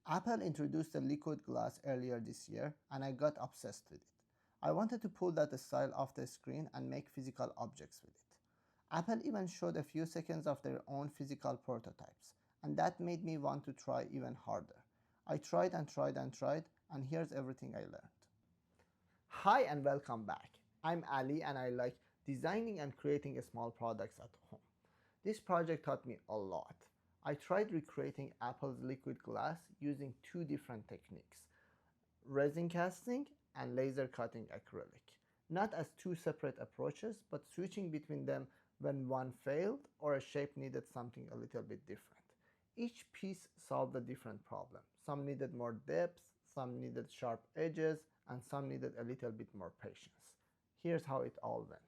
Apple introduced the liquid glass earlier this year and I got obsessed with it. I wanted to pull that style off the screen and make physical objects with it. Apple even showed a few seconds of their own physical prototypes, and that made me want to try even harder. I tried and tried and tried, and here's everything I learned. Hi and welcome back. I'm Ali and I like designing and creating small products at home. This project taught me a lot. I tried recreating Apple's liquid glass using two different techniques, resin casting and laser cutting acrylic. Not as two separate approaches, but switching between them when one failed or a shape needed something a little bit different. Each piece solved a different problem. Some needed more depth, some needed sharp edges, and some needed a little bit more patience. Here's how it all went.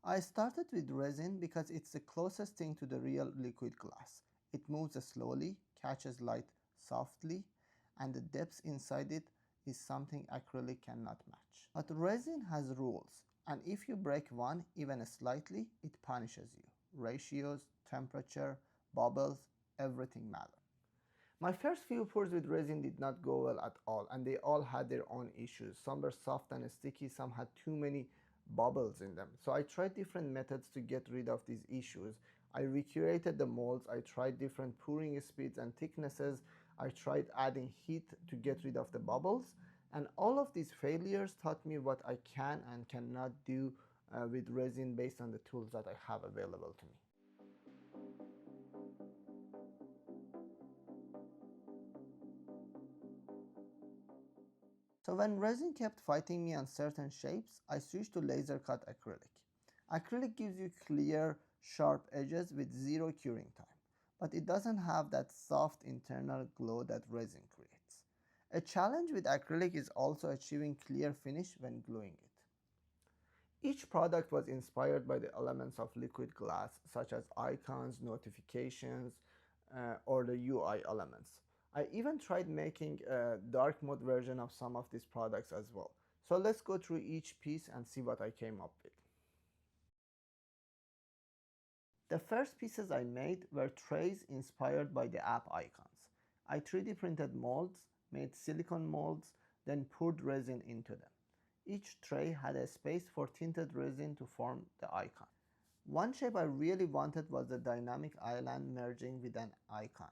I started with resin because it's the closest thing to the real liquid glass. It moves slowly, catches light softly, and the depth inside it is something acrylic cannot match. But resin has rules, and if you break one even slightly, it punishes you. Ratios, temperature, bubbles, everything matters. My first few pours with resin did not go well at all, and they all had their own issues. Some were soft and sticky, some had too many bubbles in them. So I tried different methods to get rid of these issues. I recreated the molds, I tried different pouring speeds and thicknesses, I tried adding heat to get rid of the bubbles, and all of these failures taught me what I can and cannot do with resin based on the tools that I have available to me. So when resin kept fighting me on certain shapes, I switched to laser cut acrylic. Acrylic gives you clear, sharp edges with zero curing time, but it doesn't have that soft internal glow that resin creates. A challenge with acrylic is also achieving clear finish when gluing it. Each product was inspired by the elements of liquid glass, such as icons, notifications, or the UI elements. I even tried making a dark mode version of some of these products as well. So let's go through each piece and see what I came up with. The first pieces I made were trays inspired by the app icons. I 3D printed molds, made silicone molds, then poured resin into them. Each tray had a space for tinted resin to form the icon. One shape I really wanted was the dynamic island merging with an icon,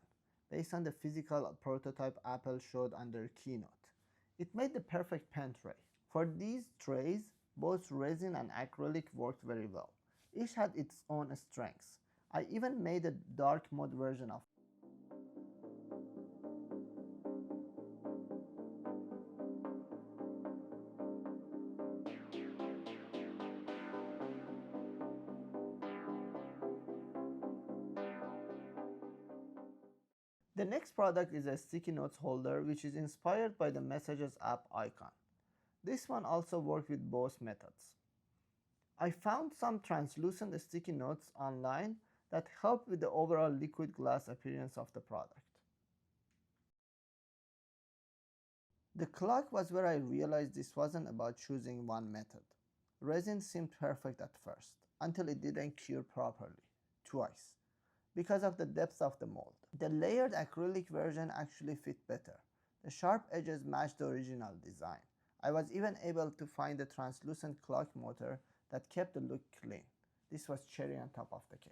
based on the physical prototype Apple showed on their keynote. It made the perfect pen tray. For these trays, both resin and acrylic worked very well. Each had its own strengths. I even made a dark mode version of it. The next product is a sticky notes holder which is inspired by the Messages app icon. This one also worked with both methods. I found some translucent sticky notes online that help with the overall liquid glass appearance of the product. The clock was where I realized this wasn't about choosing one method. Resin seemed perfect at first, until it didn't cure properly, twice, because of the depth of the mold. The layered acrylic version actually fit better. The sharp edges matched the original design. I was even able to find a translucent clock motor that kept the look clean. This was cherry on top of the cake.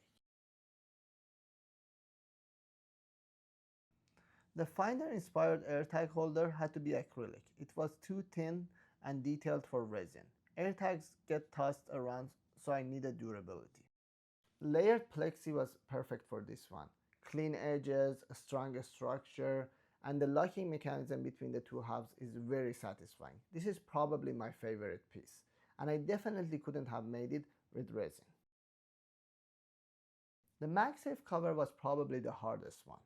The Finder-inspired AirTag holder had to be acrylic. It was too thin and detailed for resin. AirTags get tossed around, so I needed durability. Layered plexi was perfect for this one. Clean edges, a strong structure, and the locking mechanism between the two halves is very satisfying. This is probably my favorite piece, and I definitely couldn't have made it with resin. The MagSafe cover was probably the hardest one.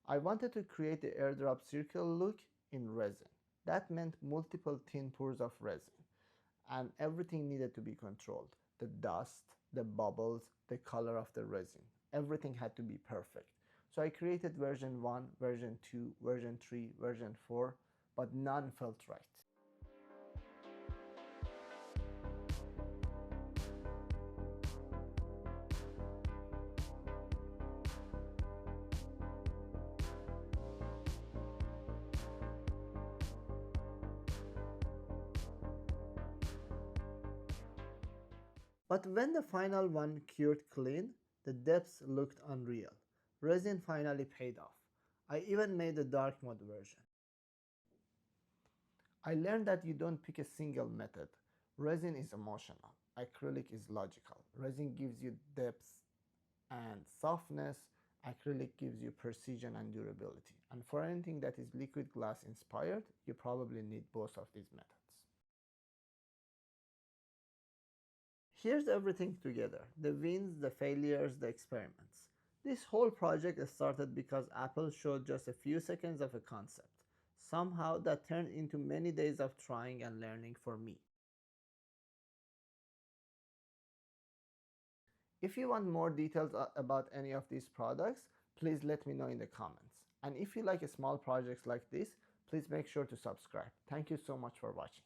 I wanted to create the airdrop circle look in resin. That meant multiple thin pours of resin, and everything needed to be controlled. The dust, the bubbles, the color of the resin. Everything had to be perfect. So I created version 1, version 2, version 3, version 4, but none felt right. But when the final one cured clean, the depths looked unreal. Resin finally paid off. I even made a dark mode version. I learned that you don't pick a single method. Resin is emotional. Acrylic is logical. Resin gives you depth and softness. Acrylic gives you precision and durability. And for anything that is liquid glass inspired, you probably need both of these methods. Here's everything together: the wins, the failures, the experiments. This whole project started because Apple showed just a few seconds of a concept. Somehow that turned into many days of trying and learning for me. If you want more details about any of these products, please let me know in the comments. And if you like small projects like this, please make sure to subscribe. Thank you so much for watching.